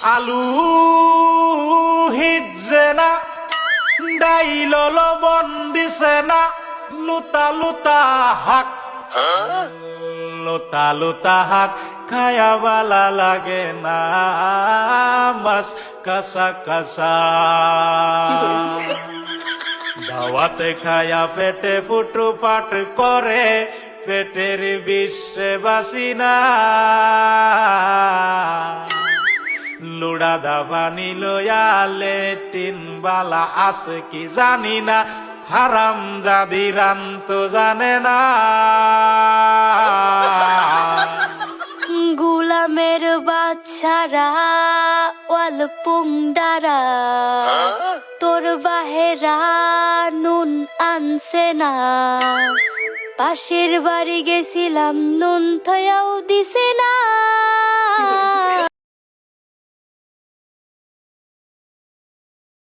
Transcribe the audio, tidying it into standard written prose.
আলু হিজে না ডাইল লবণ দিছে না লুতা লুতা হাক লুতা লুতা হাক খায়া বালা লাগে না মাছ কাঁচা কাঁচা দাওয়াতে খায়া পেটে ফুটু পাট করে পেটের বিশ্বে বাসি না লুড়া দাবানি লয়া লেটিন বালা আছে কি জানি না হারাম জাদি রাম তো জানে না গুলামের বাচ্চারা ওয়াল পুংডারা তোর বাহেরা নুন আনছে না পাশের বাড়ি গেছিলাম নুন থয়াও দিছে না